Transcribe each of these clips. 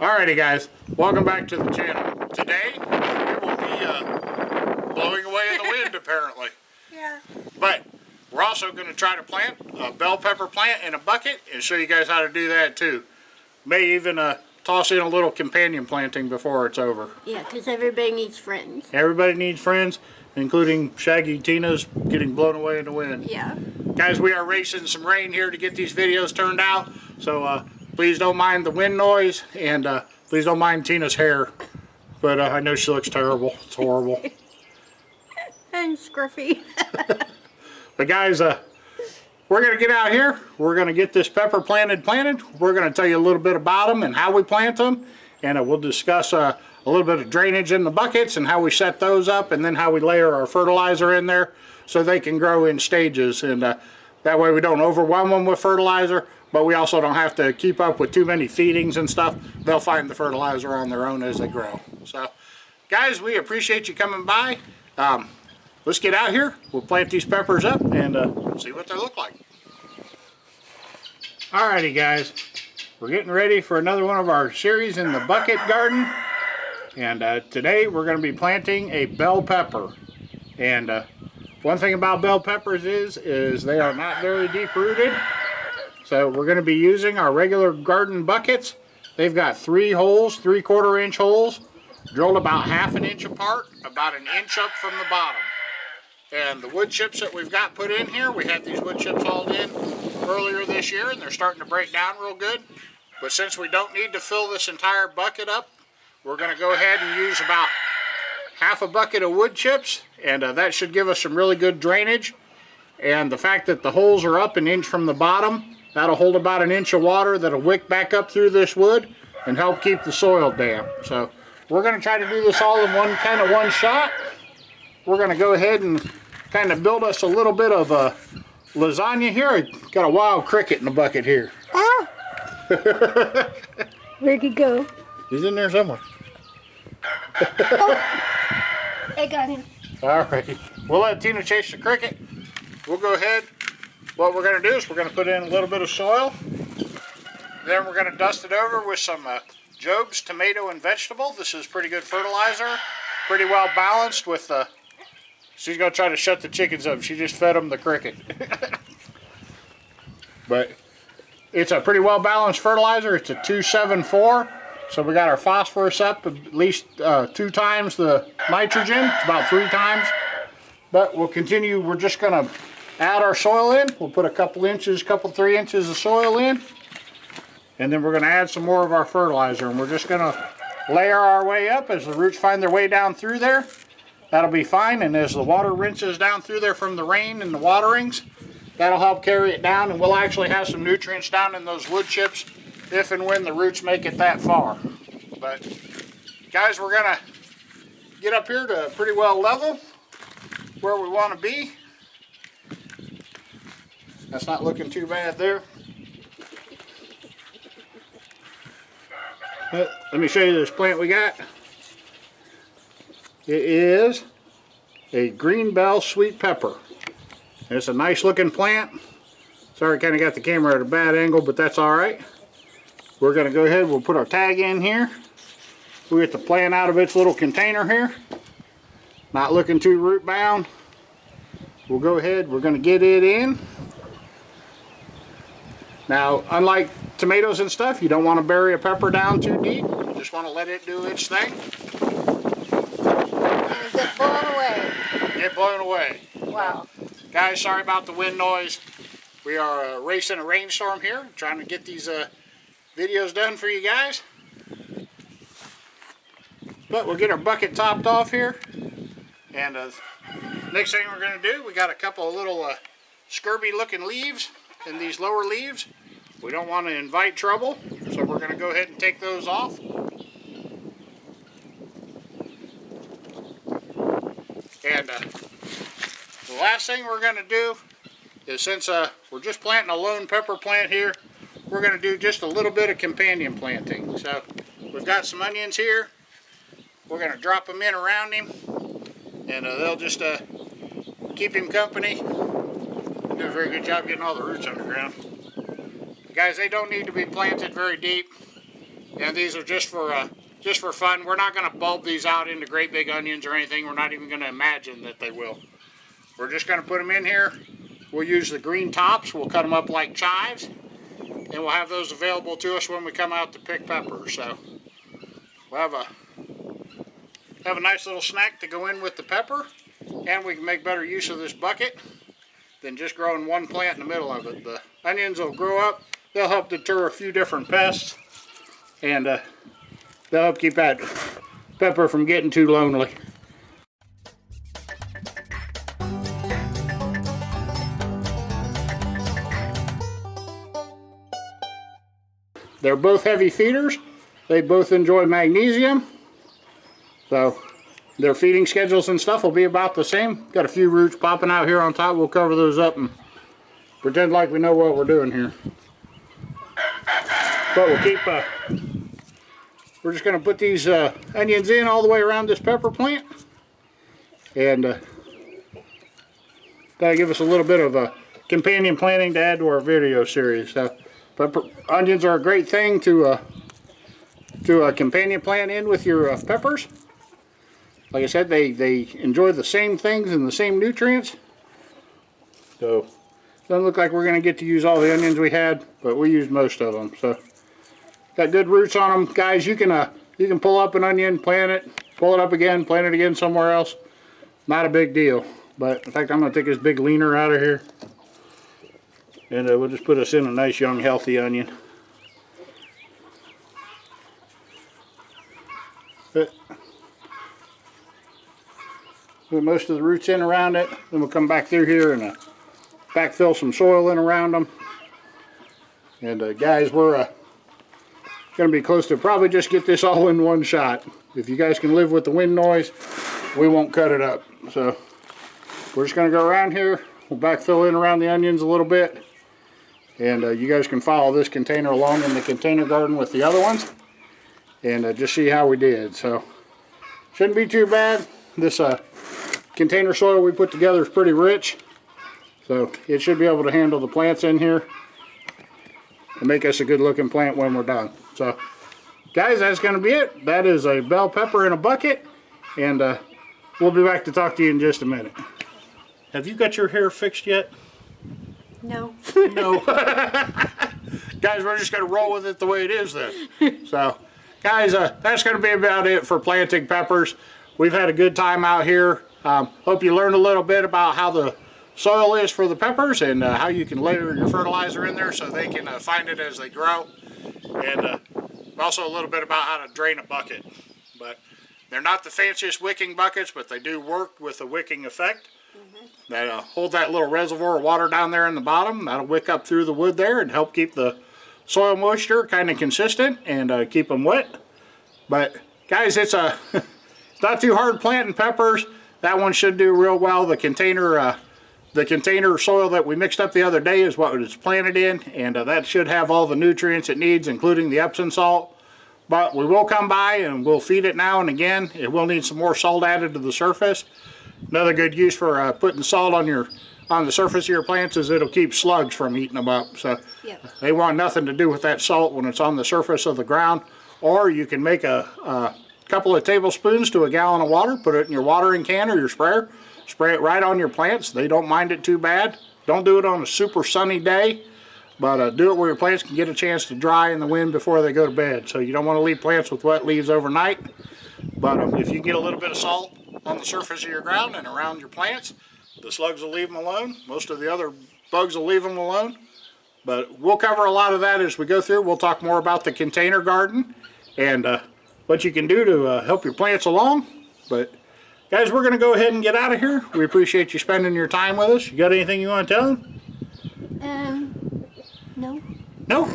Alrighty guys, welcome back to the channel. Today, we will be blowing away in the wind apparently. Yeah. But we're also going to try to plant a bell pepper plant in a bucket and show you guys how to do that too. May even toss in a little companion planting before it's over. Yeah, because everybody needs friends. Everybody needs friends, including Shaggy Tina's getting blown away in the wind. Yeah. Guys, we are racing some rain here to get these videos turned out, so please don't mind the wind noise, and please don't mind Tina's hair. But I know she looks terrible. It's horrible. And scruffy. But guys, we're going to get out here. We're going to get this pepper planted. We're going to tell you a little bit about them and how we plant them. And we'll discuss a little bit of drainage in the buckets and how we set those up, and then how we layer our fertilizer in there so they can grow in stages. And that way we don't overwhelm them with fertilizer, but we also don't have to keep up with too many feedings and stuff. They'll find the fertilizer on their own as they grow. So guys, we appreciate you coming by. Let's get out here. We'll plant these peppers up and see what they look like. Alrighty guys, we're getting ready for another one of our series in the bucket garden. And today we're going to be planting a bell pepper. And one thing about bell peppers is they are not very deep rooted. So we're going to be using our regular garden buckets. They've got 3 holes, 3/4 inch holes, drilled about 1/2 inch apart, about 1 inch up from the bottom. And the wood chips that we've got put in here, we had these wood chips hauled in earlier this year, and they're starting to break down real good. But since we don't need to fill this entire bucket up, we're going to go ahead and use about 1/2 bucket of wood chips, and that should give us some really good drainage. And the fact that the holes are up 1 inch from the bottom, that'll hold about 1 inch of water that'll wick back up through this wood and help keep the soil damp. So we're going to try to do this all in one shot. We're going to go ahead and kind of build us a little bit of lasagna here. I got a wild cricket in the bucket here. Ah! Where'd he go? He's in there somewhere. Oh, I got him. Alright, we'll let Tina chase the cricket. We'll go ahead. What we're going to do is we're going to put in a little bit of soil. Then we're going to dust it over with some Job's tomato and vegetable. This is pretty good fertilizer. Pretty well balanced with she's going to try to shut the chickens up. She just fed them the cricket. But it's a pretty well balanced fertilizer. It's a 274. So we got our phosphorus up at least 2 times the nitrogen. It's about 3 times. But we'll continue. We're just going to add our soil in. We'll put a couple 3 inches of soil in. And then we're going to add some more of our fertilizer. And we're just going to layer our way up as the roots find their way down through there. That'll be fine. And as the water rinses down through there from the rain and the waterings, that'll help carry it down. And we'll actually have some nutrients down in those wood chips if and when the roots make it that far. But guys, we're going to get up here to a pretty well level where we want to be. That's not looking too bad there. Let me show you this plant we got. It is a green bell sweet pepper. It's a nice looking plant. Sorry, I kind of got the camera at a bad angle, but that's alright. We're going to go ahead, we'll put our tag in here. We'll get the plant out of its little container here. Not looking too root bound. We'll go ahead, we're going to get it in. Now, unlike tomatoes and stuff, you don't want to bury a pepper down too deep. You just want to let it do its thing. And get blown away. Get blown away. Wow. Guys, sorry about the wind noise. We are racing a rainstorm here, trying to get these videos done for you guys. But we'll get our bucket topped off here. And next thing we're going to do, we got a couple of little scurvy looking leaves in these lower leaves. We don't want to invite trouble, so we're going to go ahead and take those off. And the last thing we're going to do is, since we're just planting a lone pepper plant here, we're going to do just a little bit of companion planting. So we've got some onions here. We're going to drop them in around him, and they'll just keep him company. Do a very good job getting all the roots underground. Guys, they don't need to be planted very deep. And these are just for fun. We're not going to bulb these out into great big onions or anything. We're not even going to imagine that they will. We're just going to put them in here. We'll use the green tops. We'll cut them up like chives. And we'll have those available to us when we come out to pick peppers. So we'll have a nice little snack to go in with the pepper. And we can make better use of this bucket than just growing one plant in the middle of it. The onions will grow up. They'll help deter a few different pests. And they'll help keep that pepper from getting too lonely. They're both heavy feeders. They both enjoy magnesium. So their feeding schedules and stuff will be about the same. Got a few roots popping out here on top. We'll cover those up and pretend like we know what we're doing here. But we'll keep, we're just going to put these onions in all the way around this pepper plant. And that'll give us a little bit of companion planting to add to our video series. Onions are a great thing to companion plant in with your peppers. Like I said, they enjoy the same things and the same nutrients. So doesn't look like we're going to get to use all the onions we had, but we used most of them. So got good roots on them, guys. You can pull up an onion, plant it, pull it up again, plant it again somewhere else. Not a big deal. But in fact, I'm going to take this big leaner out of here. And we'll just put us in a nice young healthy onion. Put most of the roots in around it. Then we'll come back through here and backfill some soil in around them. And guys, we're going to be close to probably just get this all in one shot. If you guys can live with the wind noise, we won't cut it up. So we're just going to go around here. We'll backfill in around the onions a little bit. And you guys can follow this container along in the container garden with the other ones. And just see how we did. So shouldn't be too bad. This container soil we put together is pretty rich. So it should be able to handle the plants in here and make us a good looking plant when we're done. So guys, that's going to be it. That is a bell pepper in a bucket. And we'll be back to talk to you in just a minute. Have you got your hair fixed yet? No. No. Guys, we're just going to roll with it the way it is then. So, guys, that's going to be about it for planting peppers. We've had a good time out here. Hope you learned a little bit about how the soil is for the peppers and how you can layer your fertilizer in there so they can find it as they grow. And also a little bit about how to drain a bucket. But they're not the fanciest wicking buckets, but they do work with a wicking effect. That hold that little reservoir of water down there in the bottom. That'll wick up through the wood there and help keep the soil moisture kind of consistent and keep them wet. But guys, it's not too hard planting peppers. That one should do real well. The container soil that we mixed up the other day is what it's planted in, and that should have all the nutrients it needs, including the Epsom salt. But we will come by and we'll feed it now and again. It will need some more salt added to the surface. Another good use for putting salt on the surface of your plants is it'll keep slugs from eating them up. So they want nothing to do with that salt when it's on the surface of the ground. Or you can make a couple of tablespoons to a gallon of water, put it in your watering can or your sprayer, spray it right on your plants. They don't mind it too bad. Don't do it on a super sunny day, but do it where your plants can get a chance to dry in the wind before they go to bed. So you don't want to leave plants with wet leaves overnight. But if you can get a little bit of salt on the surface of your ground and around your plants, the slugs will leave them alone. Most of the other bugs will leave them alone. But we'll cover a lot of that as we go through. We'll talk more about the container garden and what you can do to help your plants along. But guys, we're going to go ahead and get out of here. We appreciate you spending your time with us. You got anything you want to tell them? No. No?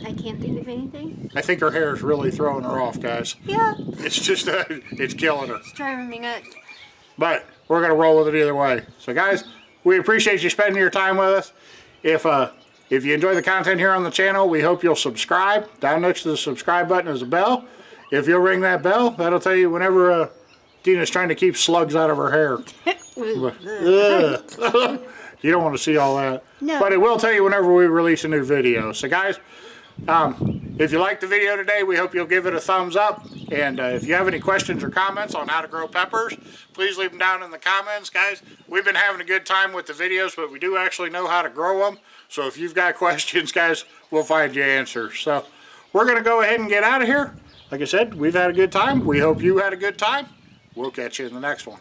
I can't think of anything. I think her hair is really throwing her off, guys. Yeah. It's just, it's killing her. It's driving me nuts. But we're going to roll with it either way. So guys, we appreciate you spending your time with us. If you enjoy the content here on the channel, we hope you'll subscribe. Down next to the subscribe button is a bell. If you'll ring that bell, that'll tell you whenever Dina's trying to keep slugs out of her hair. You don't want to see all that. No. But it will tell you whenever we release a new video. So guys, If you liked the video today, we hope you'll give it a thumbs up. And if you have any questions or comments on how to grow peppers, please leave them down in the comments, guys. We've been having a good time with the videos, but we do actually know how to grow them. So if you've got questions, guys, we'll find you answers. So we're going to go ahead and get out of here. Like I said, we've had a good time. We hope you had a good time. We'll catch you in the next one.